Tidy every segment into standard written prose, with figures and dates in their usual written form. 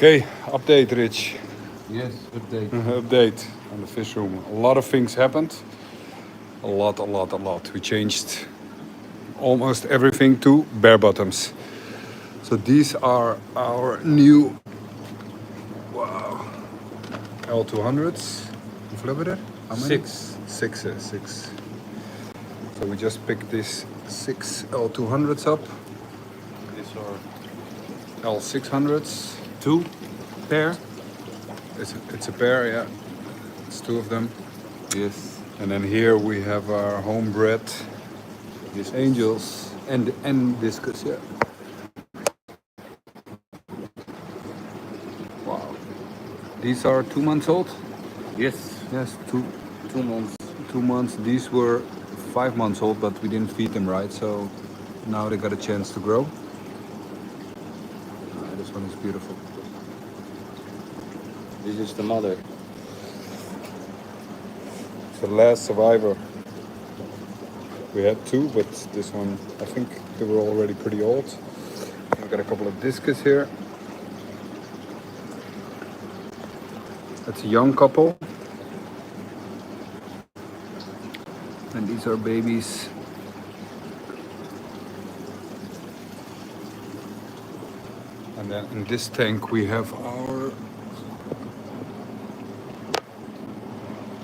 Okay, update, Rich. Yes, update. Update on the fish room. A lot of things happened. A lot. We changed almost everything to bare bottoms. So these are our new L200s. Hoeveel hebben we er? How many? Six. So we just picked these 6 L200s up. These are L600s. two pair. It's a pair, yeah. It's two of them. Yes. And then here we have our homebred This angels and discus, yeah. Wow. These are 2 months old? Yes. Yes, 2 months. 2 months. These were 5 months old, but we didn't feed them right, so now they got a chance to grow. This one is beautiful. This is the mother. It's the last survivor. We had 2, but this one, I think they were already pretty old. We've got a couple of discus here. That's a young couple. And these are babies. And then in this tank we have our,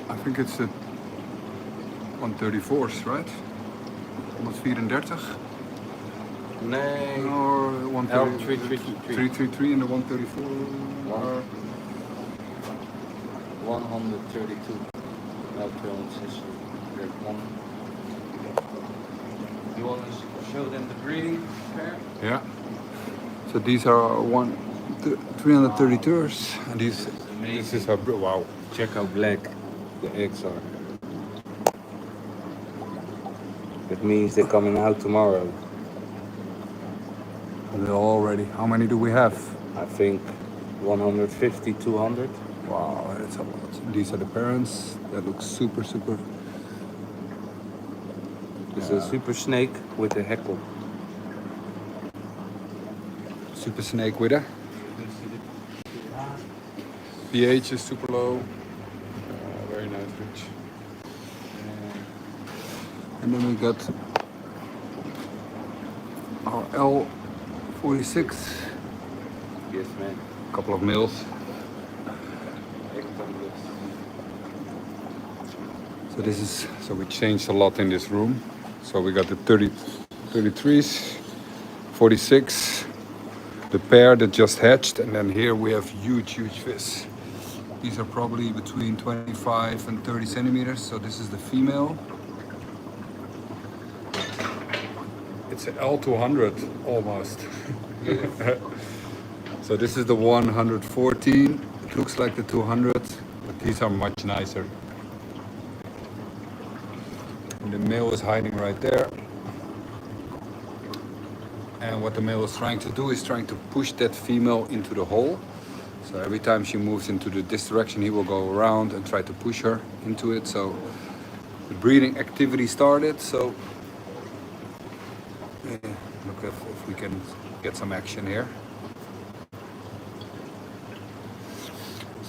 I think it's the 134s, right? 134? Nee. Or 333. 333 and the 134 are 132. No, 206. One. You want to show them the breeding pair? yeah. So these are 332s, and this is our wow. Check how black the eggs are. That means they're coming out tomorrow. And they're already. How many do we have? I think 150, 200. Wow, that's a lot. These are the parents. That looks super. It's a super snake with a heckle. Super snake with her. pH is super low. Very nice, Rich. And then we got our L46. Yes, man. A couple of males. So we changed a lot in this room. So we got the 33s, 46, the pair that just hatched, and then here we have huge fish. These are probably between 25 and 30 centimeters. So this is the female. It's an L200 almost. So this is the 114. It looks like the 200, but these are much nicer. And the male is hiding right there. And what the male is trying to do is trying to push that female into the hole. So every time she moves into this direction, he will go around and try to push her into it. So the breeding activity started. So look if we can get some action here.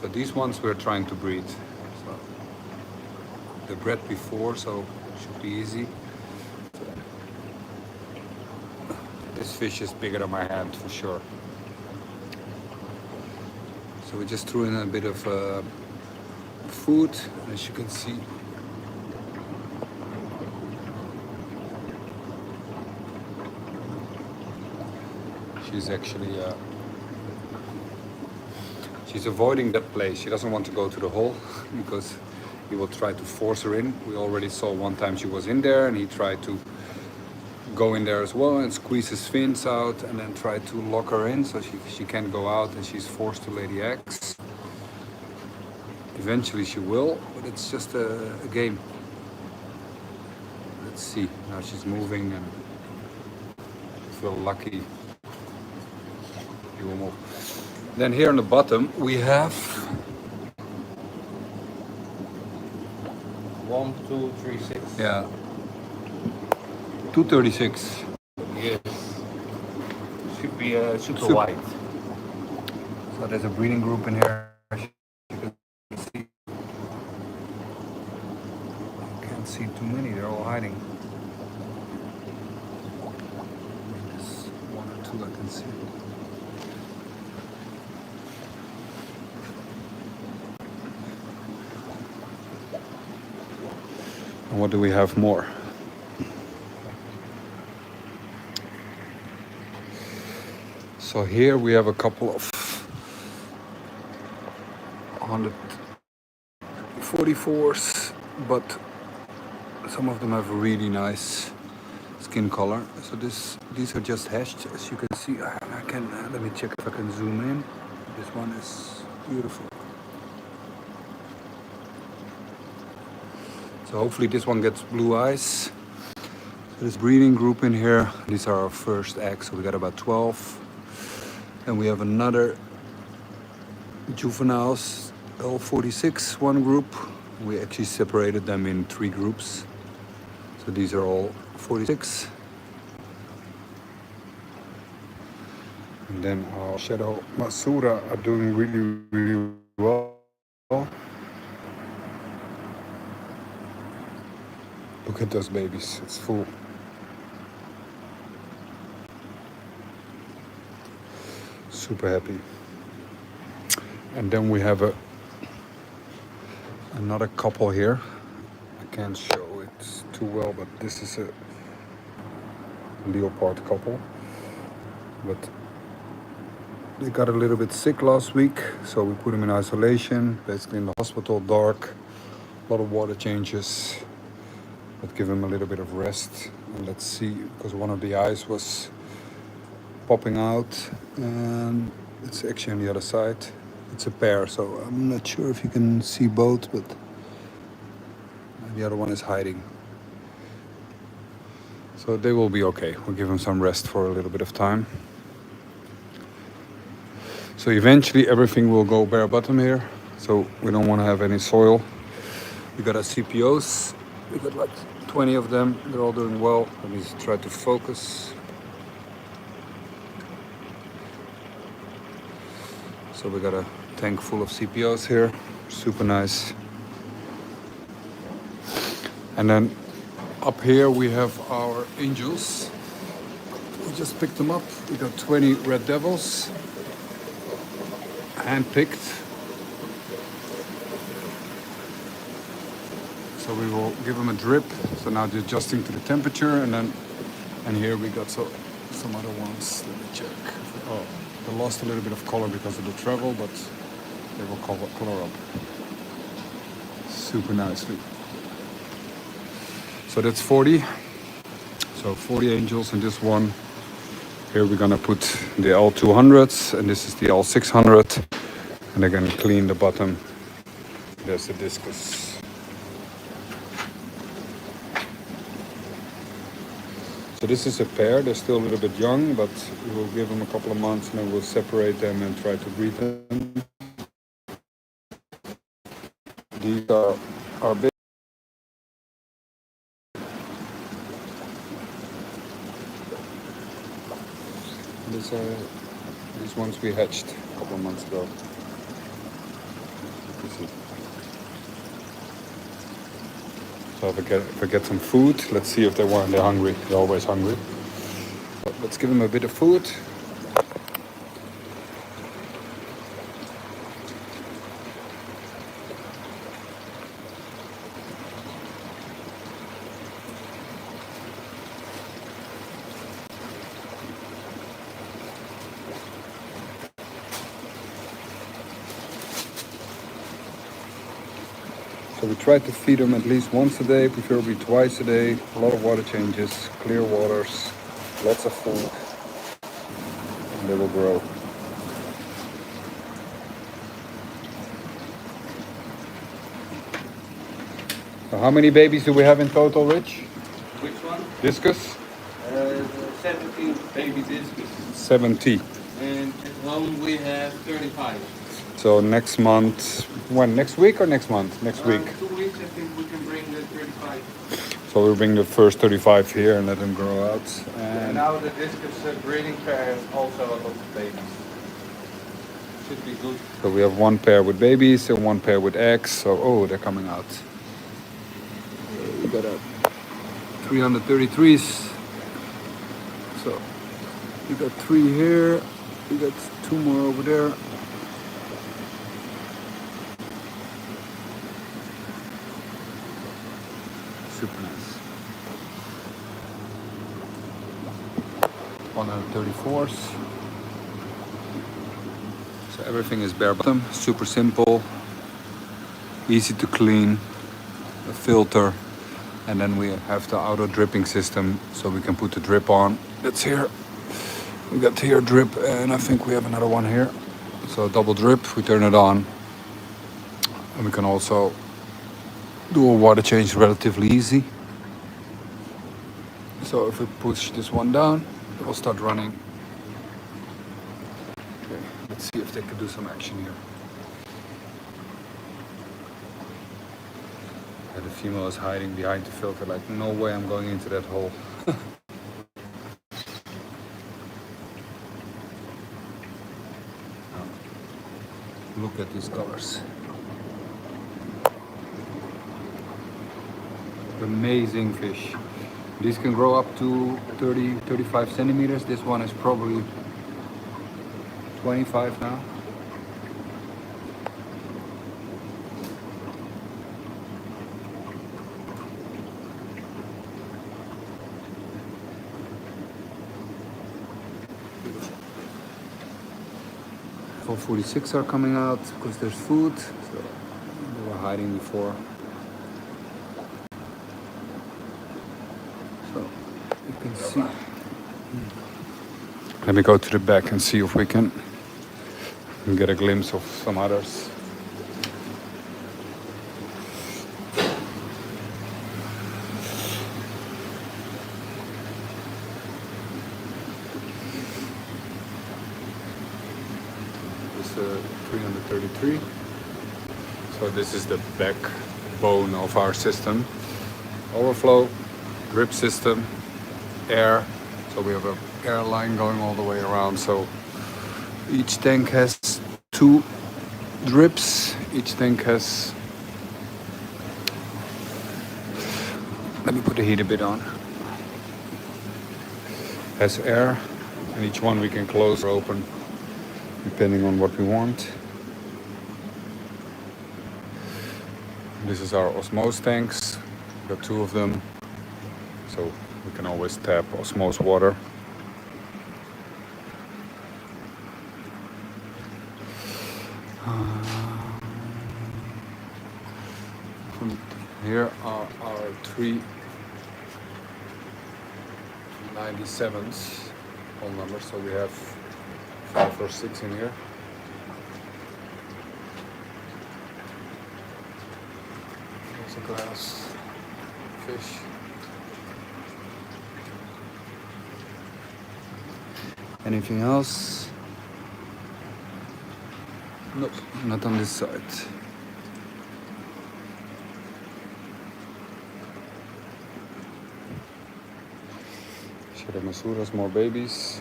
So these ones we're trying to breed. So they bred before, so it should be easy. This fish is bigger than my hand for sure. So we just threw in a bit of food, as you can see. She's actually she's avoiding that place. She doesn't want to go to the hole because he will try to force her in. We already saw one time she was in there and he tried to go in there as well and squeeze his fins out and then try to lock her in so she can't go out and she's forced to lay the eggs. Eventually she will, but it's just a game. Let's see. Now she's moving and I feel lucky. He will move. Then here on the bottom we have 1, 2, 3, 6. yeah 236. Yes. Should be super white. So there's a breeding group in here. As you can see, I can't see too many. They're all hiding. There's one or two I can see. And what do we have more? So here we have a couple of 144s, but some of them have really nice skin color. So these are just hatched, as you can see. I can let me check if I can zoom in. This one is beautiful. So hopefully this one gets blue eyes. So this breeding group in here. These are our first eggs. So we got about 12. And we have another juveniles, L46, one group. We actually separated them in 3 groups. So these are all 46. And then our shadow Masura are doing really, really well. Look at those babies, it's full. Super happy. And then we have another couple here. I can't show it too well, but this is a leopard couple. But they got a little bit sick last week, so we put them in isolation, basically in the hospital, dark, a lot of water changes, but give them a little bit of rest. And let's see, because one of the eyes was popping out, and it's actually on the other side. It's a pair, so I'm not sure if you can see both, but the other one is hiding. So they will be okay. We'll give them some rest for a little bit of time. So eventually everything will go bare bottom here, so we don't want to have any soil. We got our CPOs. We got like 20 of them. They're all doing well. Let me try to focus. So we got a tank full of CPOs here. Super nice. And then up here we have our angels. We just picked them up. We got 20 red devils, hand-picked. So we will give them a drip. So now they're adjusting to the temperature, and here we got some other ones. Let me check. Oh, they lost a little bit of color because of the travel, but they will color up super nicely. So that's 40. So 40 angels in this one. Here we're gonna put the L200s, and this is the L600, and they're gonna clean the bottom. There's the discus. So this is a pair. They're still a little bit young, but we will give them a couple of months, and then we'll separate them and try to breed them. These are big. These ones we hatched a couple of months ago. You see. So if I get some food, let's see if they're hungry. They're always hungry. But let's give them a bit of food. So we try to feed them at least once a day, preferably twice a day. A lot of water changes, clear waters, lots of food, and they will grow. So how many babies do we have in total, Rich? Which one? Discus? 17 baby discus. 70. And at home we have 35. So next month, when? Next week or next month? Next week. 2 weeks I think we can bring the 35. So we'll bring the first 35 here and let them grow out. And now the discus breeding pair has also a lot of babies. should be good. So we have one pair with babies and one pair with eggs. So, oh, they're coming out. We got a 333s. So we got 3 here. We got 2 more over there. Super nice. 134s. So everything is bare bottom, super simple, easy to clean, a filter, and then we have the auto dripping system, so we can put the drip on. That's here. We got here drip, and I think we have another one here. So double drip, we turn it on, and we can also do a water change relatively easy. So if we push this one down, it will start running. Okay, let's see if they can do some action here. And the female is hiding behind the filter, like, no way I'm going into that hole. Look at these colors. Amazing fish. These can grow up to 30, 35 centimeters. This one is probably 25 now. All 46 are coming out because there's food. So they were hiding before. So you can see. Let me go to the back and see if we can get a glimpse of some others. This 333. So this is the backbone of our system. Overflow, drip system, air. So we have an air line going all the way around. So each tank has 2 drips. Each tank has. Let me put the heat a bit on. Has air, and each one we can close or open depending on what we want. This is our osmose tanks. We've got 2 of them, so we can always tap osmose water. Here are our 3 97s, all numbers, so we have 5 or 6 in here. There's a glass fish. Anything else? Nope, not on this side. Masuras, more babies.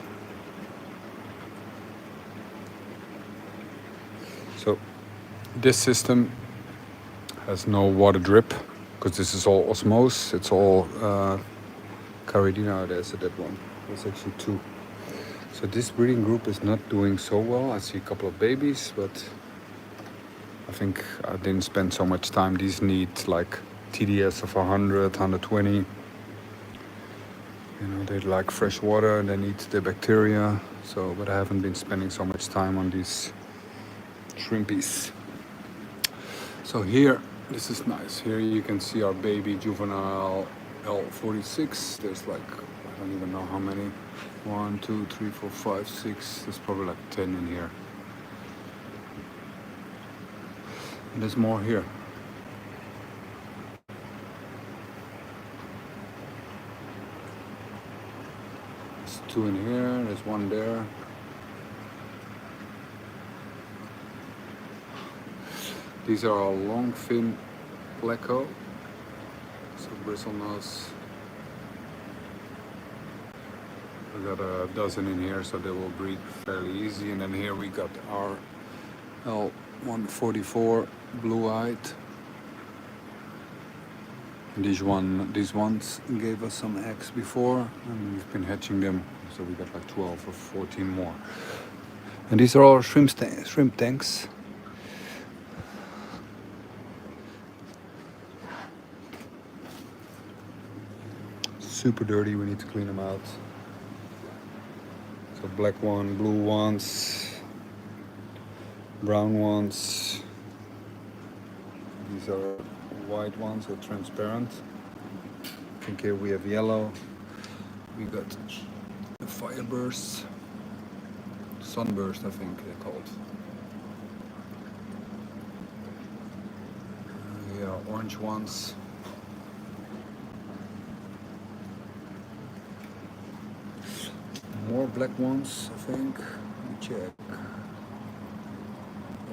So this system has no water drip because this is all osmose. It's all Caridina. There's a dead one. There's actually 2. So this breeding group is not doing so well. I see a couple of babies, but I think I didn't spend so much time. These need like TDS of 100, 120. You know, they like fresh water and they need the bacteria. So, but I haven't been spending so much time on these shrimpies. So here, this is nice. Here you can see our baby juvenile L46. There's like, I don't even know how many. 1, 2, 3, 4, 5, 6. There's probably like 10 in here. And there's more here. There's 2 in here, there's 1 there. These are our long fin pleco. So bristlenose. We got a dozen in here, so they will breed fairly easy. And then here we got our L144 blue-eyed. And these ones gave us some eggs before, and we've been hatching them, so we got like 12 or 14 more. And these are all shrimp tanks. Super dirty, we need to clean them out. So black one, blue ones, brown ones. These are white ones, so transparent. I think here we have yellow. We got the firebursts, sunburst, I think they're called. Yeah, orange ones. More black ones, I think. Let me check.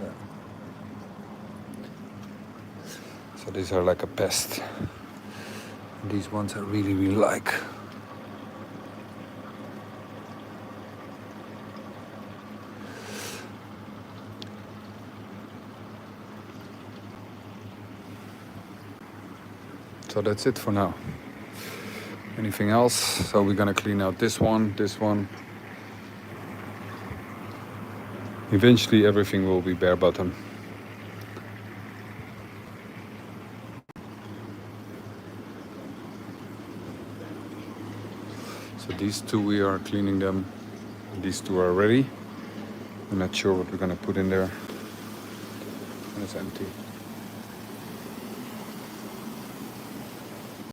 Yeah. So these are like a pest. These ones I really like. So that's it for now. Anything else? So we're gonna clean out this one. Eventually everything will be bare bottom. So these two we are cleaning them. These two are ready. I'm not sure what we're gonna put in there. And it's empty.